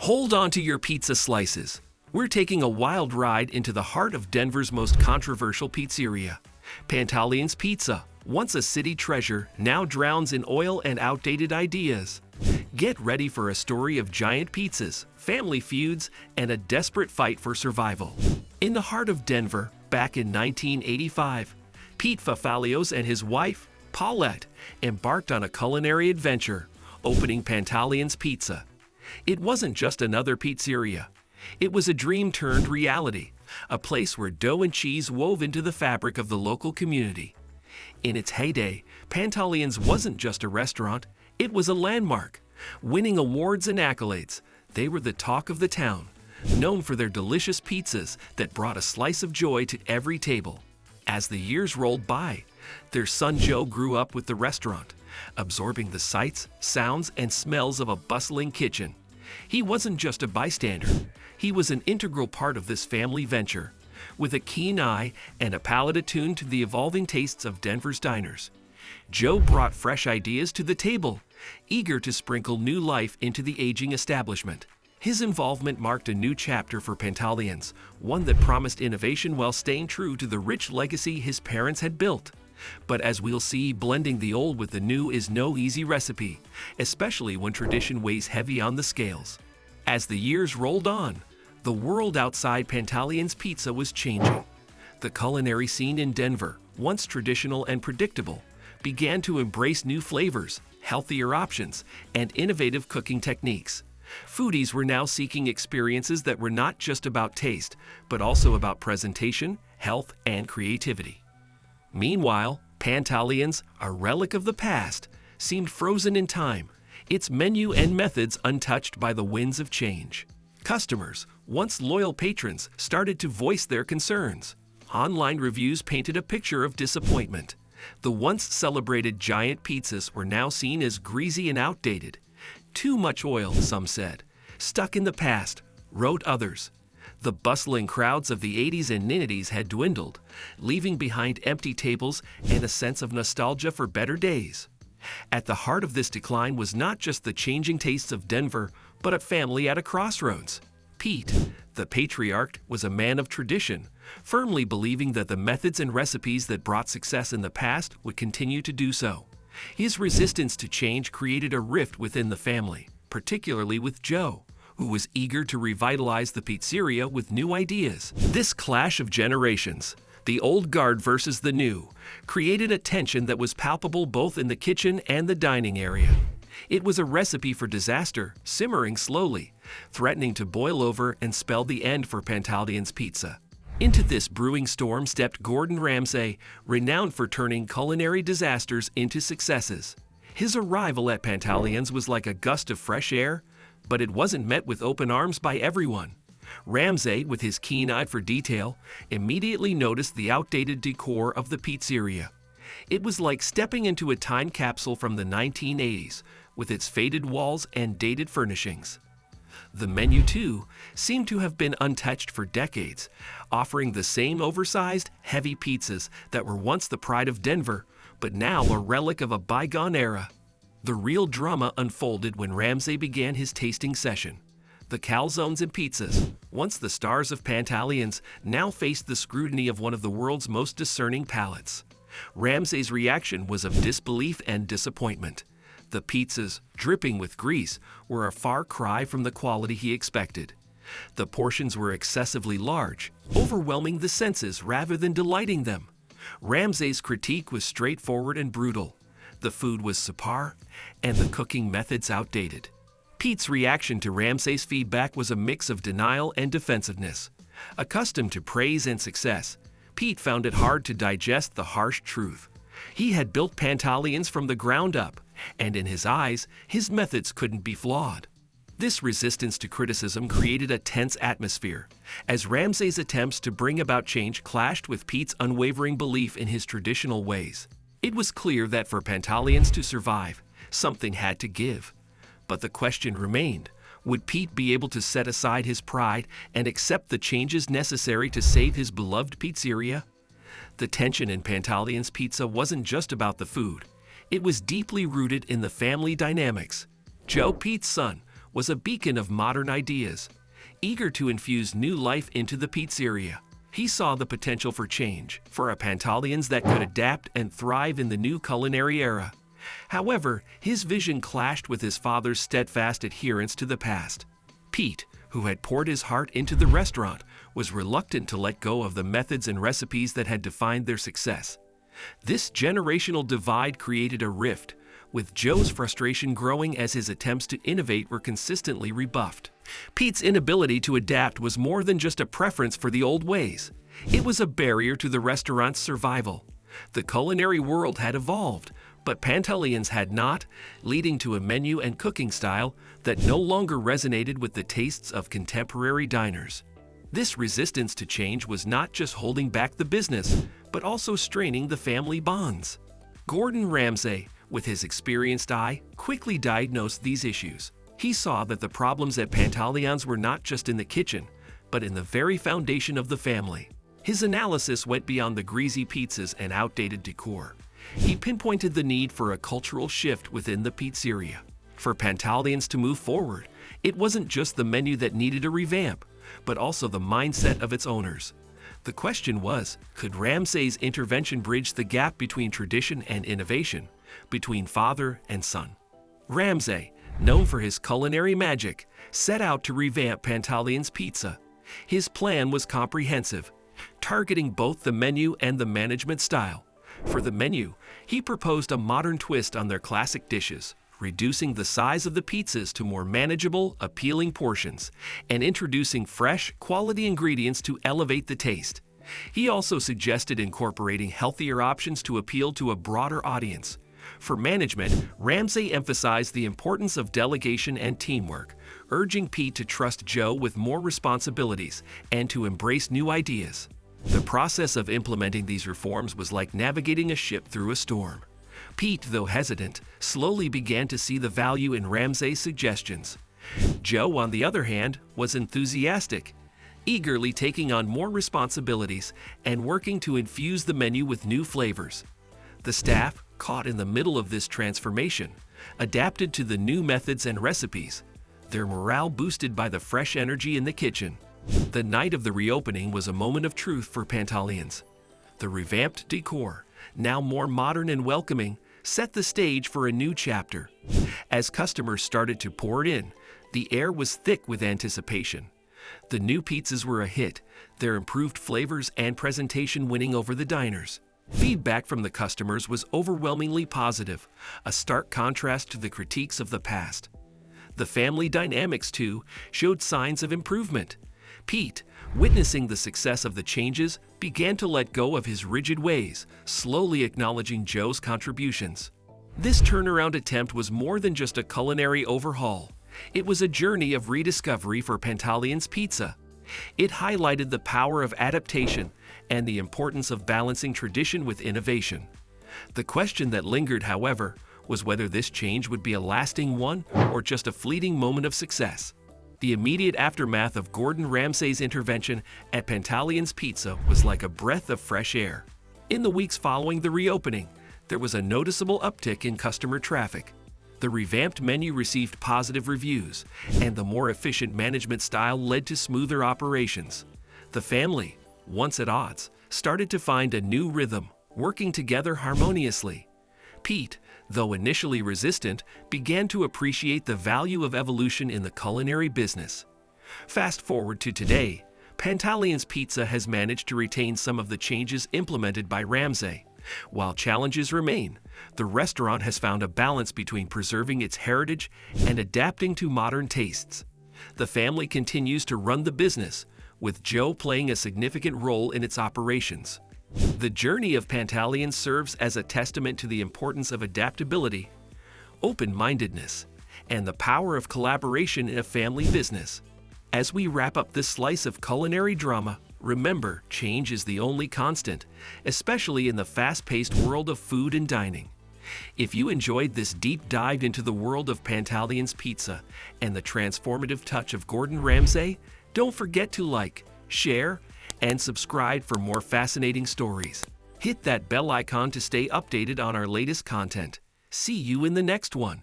Hold on to your pizza slices. We're taking a wild ride into the heart of Denver's most controversial pizzeria. Pantaleon's Pizza, once a city treasure, now drowns in oil and outdated ideas. Get ready for a story of giant pizzas, family feuds, and a desperate fight for survival. In the heart of Denver, back in 1985, Pete Fafalios and his wife, Paulette, embarked on a culinary adventure, opening Pantaleon's Pizza. It wasn't just another pizzeria. It was a dream turned reality, a place where dough and cheese wove into the fabric of the local community. In its heyday, Pantaleon's wasn't just a restaurant, it was a landmark. Winning awards and accolades, they were the talk of the town, known for their delicious pizzas that brought a slice of joy to every table. As the years rolled by, their son Joe grew up with the restaurant, absorbing the sights, sounds, and smells of a bustling kitchen. He wasn't just a bystander, he was an integral part of this family venture, with a keen eye and a palate attuned to the evolving tastes of Denver's diners. Joe brought fresh ideas to the table, eager to sprinkle new life into the aging establishment. His involvement marked a new chapter for Pantaleon's, one that promised innovation while staying true to the rich legacy his parents had built. But as we'll see, blending the old with the new is no easy recipe, especially when tradition weighs heavy on the scales. As the years rolled on, the world outside Pantaleon's Pizza was changing. The culinary scene in Denver, once traditional and predictable, began to embrace new flavors, healthier options, and innovative cooking techniques. Foodies were now seeking experiences that were not just about taste, but also about presentation, health, and creativity. Meanwhile, Pantaleon's, a relic of the past, seemed frozen in time, its menu and methods untouched by the winds of change. Customers, once loyal patrons, started to voice their concerns. Online reviews painted a picture of disappointment. The once celebrated giant pizzas were now seen as greasy and outdated. Too much oil, some said. Stuck in the past, wrote others. The bustling crowds of the 80s and 90s had dwindled, leaving behind empty tables and a sense of nostalgia for better days. At the heart of this decline was not just the changing tastes of Denver, but a family at a crossroads. Pete, the patriarch, was a man of tradition, firmly believing that the methods and recipes that brought success in the past would continue to do so. His resistance to change created a rift within the family, particularly with Joe, who was eager to revitalize the pizzeria with new ideas. This clash of generations, the old guard versus the new, created a tension that was palpable both in the kitchen and the dining area. It was a recipe for disaster, simmering slowly, threatening to boil over and spell the end for Pantaleon's Pizza. Into this brewing storm stepped Gordon Ramsay, renowned for turning culinary disasters into successes. His arrival at Pantaleon's was like a gust of fresh air, but it wasn't met with open arms by everyone. Ramsay, with his keen eye for detail, immediately noticed the outdated decor of the pizzeria. It was like stepping into a time capsule from the 1980s, with its faded walls and dated furnishings. The menu, too, seemed to have been untouched for decades, offering the same oversized, heavy pizzas that were once the pride of Denver, but now a relic of a bygone era. The real drama unfolded when Ramsay began his tasting session. The calzones and pizzas, once the stars of Pantaleon's, now faced the scrutiny of one of the world's most discerning palates. Ramsay's reaction was of disbelief and disappointment. The pizzas, dripping with grease, were a far cry from the quality he expected. The portions were excessively large, overwhelming the senses rather than delighting them. Ramsay's critique was straightforward and brutal. The food was subpar, and the cooking methods outdated. Pete's reaction to Ramsay's feedback was a mix of denial and defensiveness. Accustomed to praise and success, Pete found it hard to digest the harsh truth. He had built Pantaleon's from the ground up, and in his eyes, his methods couldn't be flawed. This resistance to criticism created a tense atmosphere, as Ramsay's attempts to bring about change clashed with Pete's unwavering belief in his traditional ways. It was clear that for Pantaleon's to survive, something had to give. But the question remained, would Pete be able to set aside his pride and accept the changes necessary to save his beloved pizzeria? The tension in Pantaleon's Pizza wasn't just about the food. It was deeply rooted in the family dynamics. Joe, Pete's son, was a beacon of modern ideas. Eager to infuse new life into the pizzeria, he saw the potential for change, for a Pantaleons that could adapt and thrive in the new culinary era. However, his vision clashed with his father's steadfast adherence to the past. Pete, who had poured his heart into the restaurant, was reluctant to let go of the methods and recipes that had defined their success. This generational divide created a rift, with Joe's frustration growing as his attempts to innovate were consistently rebuffed. Pete's inability to adapt was more than just a preference for the old ways. It was a barrier to the restaurant's survival. The culinary world had evolved, but Pantaleons had not, leading to a menu and cooking style that no longer resonated with the tastes of contemporary diners. This resistance to change was not just holding back the business, but also straining the family bonds. Gordon Ramsay, with his experienced eye, quickly diagnosed these issues. He saw that the problems at Pantaleon's were not just in the kitchen, but in the very foundation of the family. His analysis went beyond the greasy pizzas and outdated decor. He pinpointed the need for a cultural shift within the pizzeria. For Pantaleons to move forward, it wasn't just the menu that needed a revamp, but also the mindset of its owners. The question was, could Ramsay's intervention bridge the gap between tradition and innovation, between father and son? Ramsay, known for his culinary magic, set out to revamp Pantaleon's pizza. His plan was comprehensive, targeting both the menu and the management style. For the menu, he proposed a modern twist on their classic dishes, reducing the size of the pizzas to more manageable, appealing portions, and introducing fresh, quality ingredients to elevate the taste. He also suggested incorporating healthier options to appeal to a broader audience. For management, Ramsay emphasized the importance of delegation and teamwork, urging Pete to trust Joe with more responsibilities and to embrace new ideas. The process of implementing these reforms was like navigating a ship through a storm. Pete, though hesitant, slowly began to see the value in Ramsay's suggestions. Joe, on the other hand, was enthusiastic, eagerly taking on more responsibilities and working to infuse the menu with new flavors. The staff, caught in the middle of this transformation, adapted to the new methods and recipes, their morale boosted by the fresh energy in the kitchen. The night of the reopening was a moment of truth for Pantaleons. The revamped decor, now more modern and welcoming, set the stage for a new chapter. As customers started to pour in, the air was thick with anticipation. The new pizzas were a hit, their improved flavors and presentation winning over the diners. Feedback from the customers was overwhelmingly positive, a stark contrast to the critiques of the past. The family dynamics, too, showed signs of improvement. Pete, witnessing the success of the changes, began to let go of his rigid ways, slowly acknowledging Joe's contributions. This turnaround attempt was more than just a culinary overhaul. It was a journey of rediscovery for Pantaleon's pizza. It highlighted the power of adaptation and the importance of balancing tradition with innovation. The question that lingered, however, was whether this change would be a lasting one or just a fleeting moment of success. The immediate aftermath of Gordon Ramsay's intervention at Pantaleon's Pizza was like a breath of fresh air. In the weeks following the reopening, there was a noticeable uptick in customer traffic. The revamped menu received positive reviews, and the more efficient management style led to smoother operations. The family, once at odds, started to find a new rhythm, working together harmoniously. Pete, though initially resistant, began to appreciate the value of evolution in the culinary business. Fast forward to today, Pantaleon's Pizza has managed to retain some of the changes implemented by Ramsay. While challenges remain, the restaurant has found a balance between preserving its heritage and adapting to modern tastes. The family continues to run the business, with Joe playing a significant role in its operations. The journey of Pantaleon serves as a testament to the importance of adaptability, open-mindedness, and the power of collaboration in a family business. As we wrap up this slice of culinary drama, remember, change is the only constant, especially in the fast-paced world of food and dining. If you enjoyed this deep dive into the world of Pantaleon's Pizza and the transformative touch of Gordon Ramsay, don't forget to like, share, and subscribe for more fascinating stories. Hit that bell icon to stay updated on our latest content. See you in the next one.